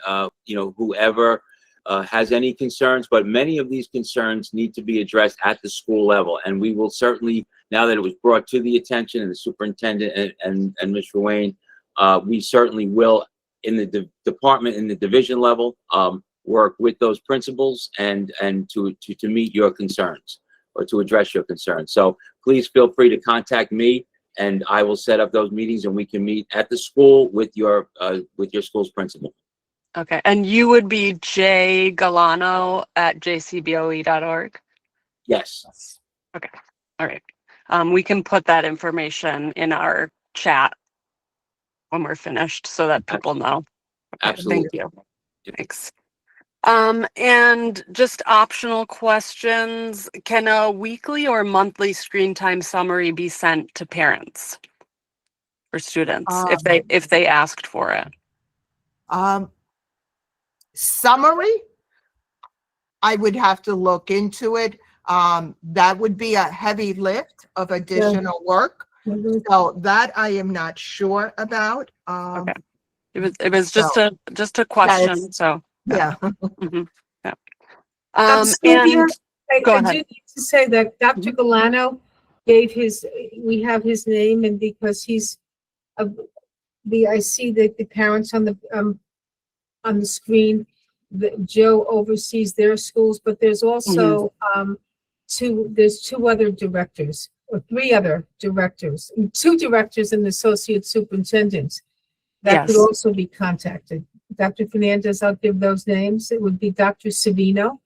whoever has any concerns, but many of these concerns need to be addressed at the school level. And we will certainly, now that it was brought to the attention of the superintendent and Ms. Ruane, we certainly will, in the department, in the division level, work with those principals and to meet your concerns or to address your concerns. So please feel free to contact me and I will set up those meetings and we can meet at the school with your school's principal. Okay. And you would be J Galano at jcboe.org? Yes. Okay. All right. We can put that information in our chat when we're finished so that people know. Okay, Absolutely. thank you. Thanks. And just optional questions. Can a weekly or monthly screen time summary be sent to parents or students if they asked for it? Summary, I would have to look into it. That would be a heavy lift of additional work. So that I am not sure about. Okay. It was just a question. So yeah. Mhm. Yeah. Sylvia, And go I ahead. do need to say that Dr. Galano gave we have his name, and because he's I see that the parents on the screen, that Joe oversees their schools, but there's also two other directors or three other directors, and two directors and associate superintendents that could Yes. also be contacted. Dr. Fernandez, I'll give those names. It would be Dr. Savino,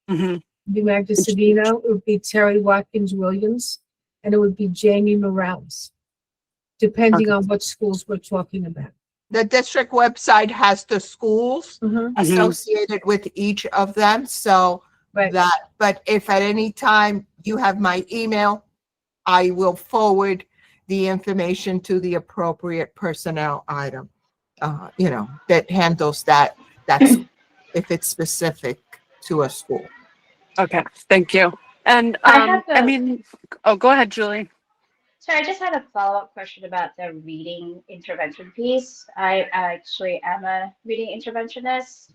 Mhm. be Magda Savino, it would be Terry Watkins Williams, and it would be Jamie Morales, depending Okay. on what schools we're talking about. The district website has the schools Mhm. associated with each of them. So Right. but if at any time you have my email, I will forward the information to the appropriate personnel item, that handles that's if it's specific to a school. Okay. Thank you. And I mean, oh, go ahead, Julie. Sorry, I just had a follow-up question about the reading intervention piece. I actually am a reading interventionist,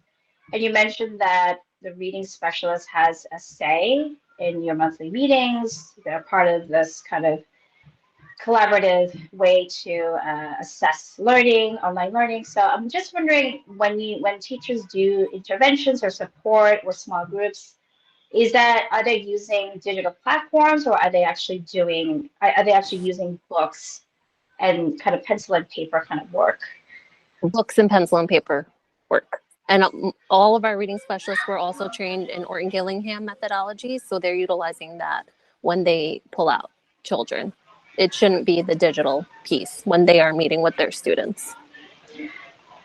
and you mentioned that the reading specialist has a say in your monthly meetings. They're part of this kind of collaborative way to assess learning, online learning. So I'm just wondering, when teachers do interventions or support or small groups, are they using digital platforms, or are they actually using books and kind of pencil and paper kind of work? Books and pencil and paper work. And all of our reading specialists were also trained in Orton Gillingham methodology, so they're utilizing that when they pull out children. It shouldn't be the digital piece when they are meeting with their students.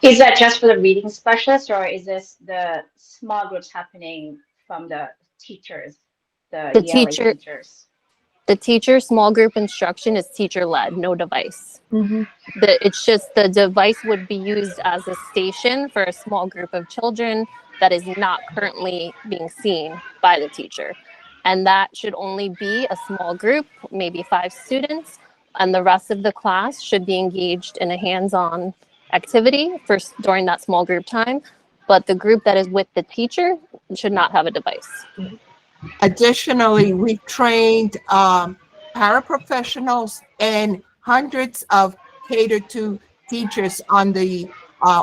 Is that just for the reading specialists, or is this the small groups happening from the teachers, the ELA teachers? The teacher small group instruction is teacher led, no device. Mhm. It's just the device would be used as a station for a small group of children that is not currently being seen by the teacher. And that should only be a small group, maybe 5 students, and the rest of the class should be engaged in a hands-on activity during that small group time. But the group that is with the teacher should not have a device. Additionally, we trained paraprofessionals and hundreds of catered to teachers on the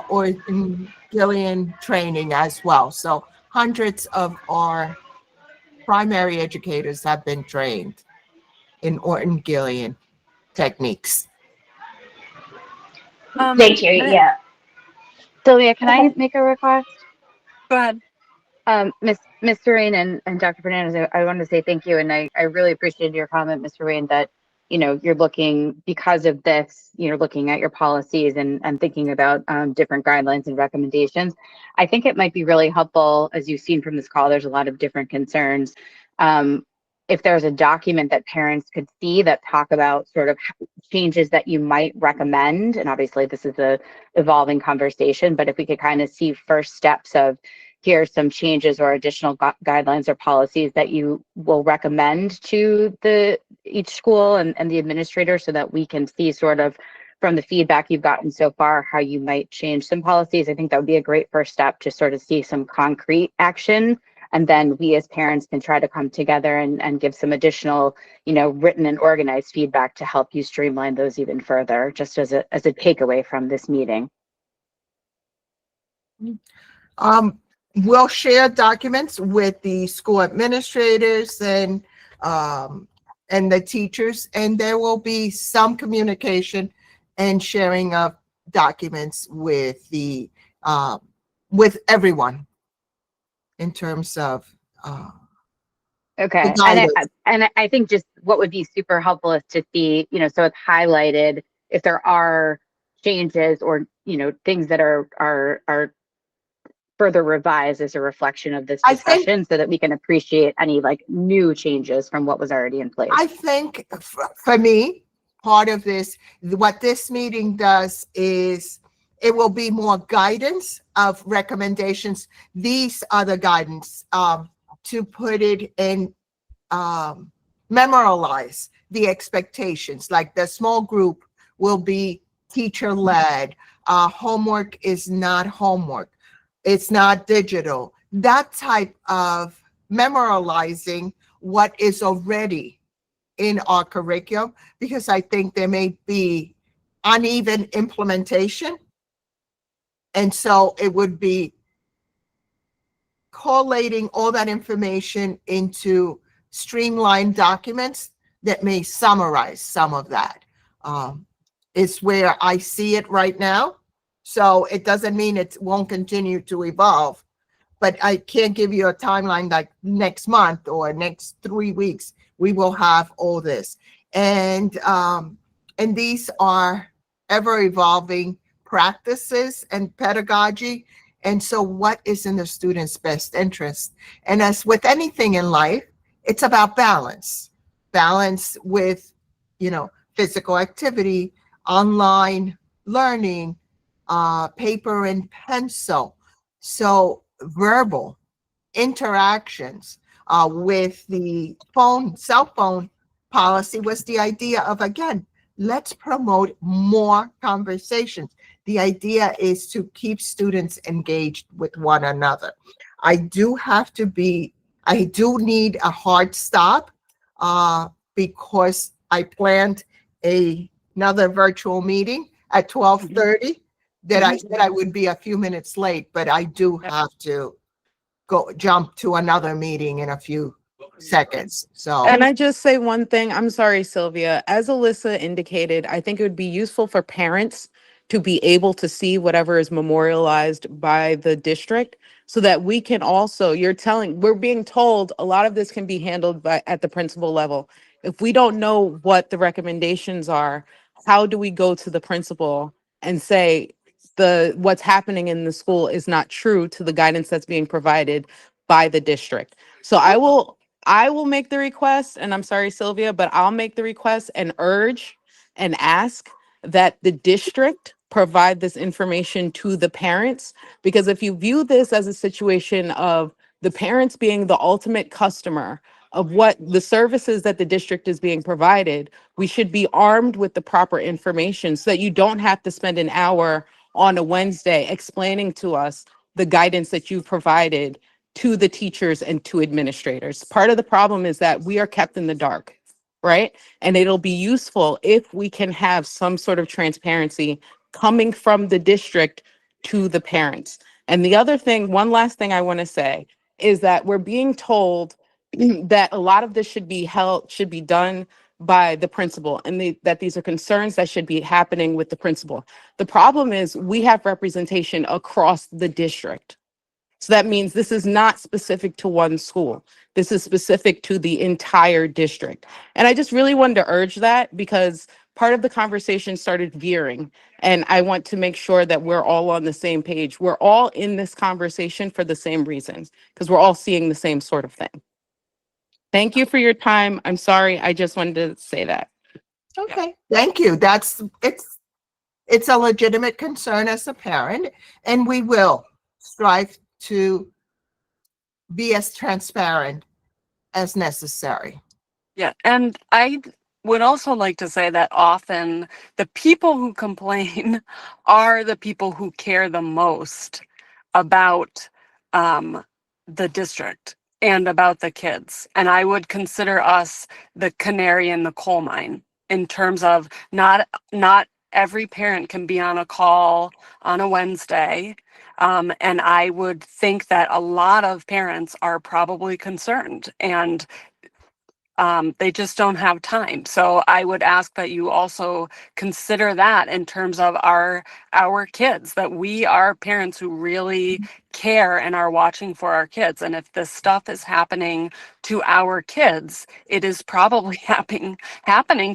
Orton Gilliam training as well. So hundreds of our primary educators have been trained in Orton Gilliam techniques. Thank you. Yeah. Sylvia, can I make a request? Go ahead. Mr. Rain and Dr. Fernandez, I wanted to say thank you. And I really appreciated your comment, Mr. Rain, that, you're looking, because of this, you're looking at your policies and thinking about different guidelines and recommendations. I think it might be really helpful, as you've seen from this call, there's a lot of different concerns. If there's a document that parents could see that talk about sort of changes that you might recommend, and obviously this is a evolving conversation, but if we could kind of see first steps of, here are some changes or additional guidelines or policies that you will recommend to each school and the administrator, so that we can see sort of from the feedback you've gotten so far how you might change some policies. I think that would be a great first step to sort of see some concrete action. And then we as parents can try to come together and give some additional, written and organized feedback to help you streamline those even further, just as a takeaway from this meeting. We'll share documents with the school administrators and the teachers, and there will be some communication and sharing of documents with with everyone in terms of Okay. And I think just what would be super helpful is to see, so it's highlighted if there are changes or, things that are further revised as a reflection of this discussion, so that we can appreciate any like new changes from what was already in place. I think for me, part of this, what this meeting does is it will be more guidance of recommendations. These are the guidance to put it in, memorialize the expectations. Like the small group will be teacher-led. Homework is not homework. It's not digital. That type of memorializing what is already in our curriculum, because I think there may be uneven implementation. And so it would be collating all that information into streamlined documents that may summarize some of that. It's where I see it right now. So it doesn't mean it won't continue to evolve, but I can't give you a timeline like next month or next 3 weeks, we will have all this. And these are ever evolving practices and pedagogy. And so what is in the student's best interest? And as with anything in life, it's about balance with, physical activity, online learning, paper and pencil. So verbal interactions with the cell phone policy was the idea of, again, let's promote more conversations. The idea is to keep students engaged with one another. I do need a hard stop because I planned another virtual meeting at 12:30 that I said I would be a few minutes late, but I do have to jump to another meeting in a few seconds. So, Can I just say one thing? I'm sorry, Sylvia. As Alyssa indicated, I think it would be useful for parents to be able to see whatever is memorialized by the district, so that we can also, we're being told a lot of this can be handled at the principal level. If we don't know what the recommendations are, how do we go to the principal and say what's happening in the school is not true to the guidance that's being provided by the district? So I will make the request, and I'm sorry, Sylvia, but I'll make the request and urge and ask that the district provide this information to the parents. Because if you view this as a situation of the parents being the ultimate customer of what the services that the district is being provided, we should be armed with the proper information so that you don't have to spend an hour on a Wednesday explaining to us the guidance that you've provided to the teachers and to administrators. Part of the problem is that we are kept in the dark, right? And it'll be useful if we can have some sort of transparency coming from the district to the parents. And the other thing, one last thing I want to say is that we're being told that a lot of this should be done by the principal, and that these are concerns that should be happening with the principal. The problem is we have representation across the district. So that means this is not specific to one school. This is specific to the entire district. And I just really wanted to urge that because part of the conversation started veering. And I want to make sure that we're all on the same page. We're all in this conversation for the same reasons, because we're all seeing the same sort of thing. Thank you for your time. I'm sorry. I just wanted to say that. Okay, thank you. It's a legitimate concern as a parent, and we will strive to be as transparent as necessary. Yeah, and I would also like to say that often the people who complain are the people who care the most about the district and about the kids. And I would consider us the canary in the coal mine in terms of not every parent can be on a call on a Wednesday. And I would think that a lot of parents are probably concerned, and they just don't have time. So I would ask that you also consider that in terms of our kids, that we are parents who really care and are watching for our kids. And if this stuff is happening to our kids, it is probably happening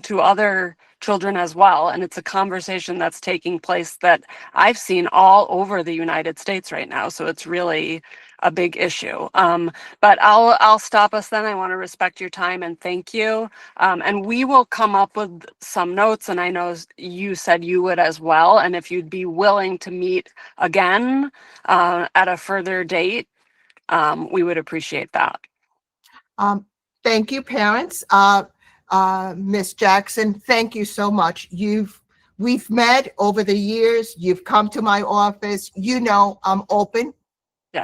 to other children as well. And it's a conversation that's taking place that I've seen all over the United States right now. So it's really a big issue. But I'll stop us then. I want to respect your time and thank you. And we will come up with some notes, and I know you said you would as well. And if you'd be willing to meet again at a further date, we would appreciate that. Thank you, parents. Ms. Jackson, thank you so much. We've met over the years. You've come to my office. You know, I'm open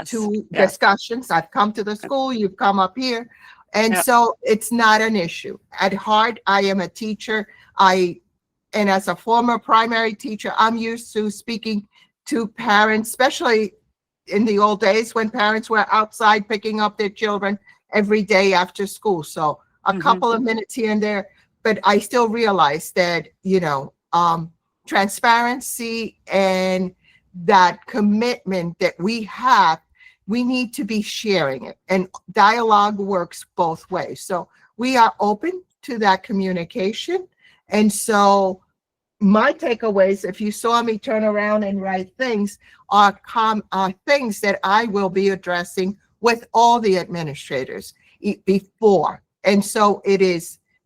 to discussions. I've come to the school, you've come up here. And so it's not an issue. At heart, I am a teacher. And as a former primary teacher, I'm used to speaking to parents, especially in the old days when parents were outside picking up their children every day after school. So a couple of minutes here and there, but I still realize that, transparency and that commitment that we have, we need to be sharing it, and dialogue works both ways. So we are open to that communication. And so my takeaways, if you saw me turn around and write things, are things that I will be addressing with all the administrators before. And so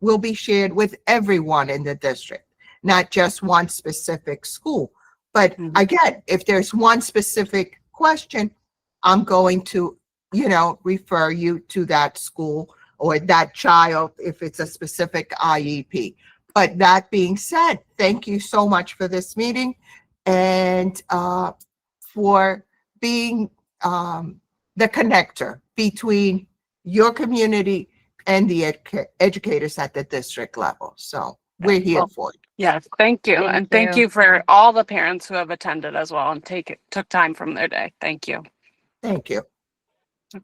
will be shared with everyone in the district, not just one specific school. But again, if there's one specific question, I'm going to, refer you to that school or that child if it's a specific IEP. But that being said, thank you so much for this meeting and for being the connector between your community and the educators at the district level. So we're here for it. Yes, thank you. And thank you for all the parents who have attended as well and took time from their day. Thank you. Thank you.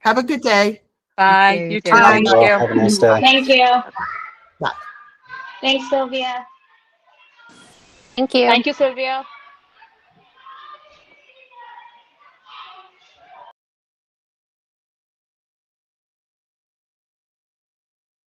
Have a good day. Bye. You too. Thank Thank you all. you. Have a nice day. Thank you. Bye. Thanks, Sylvia. Thank you. Thank you, Sylvia.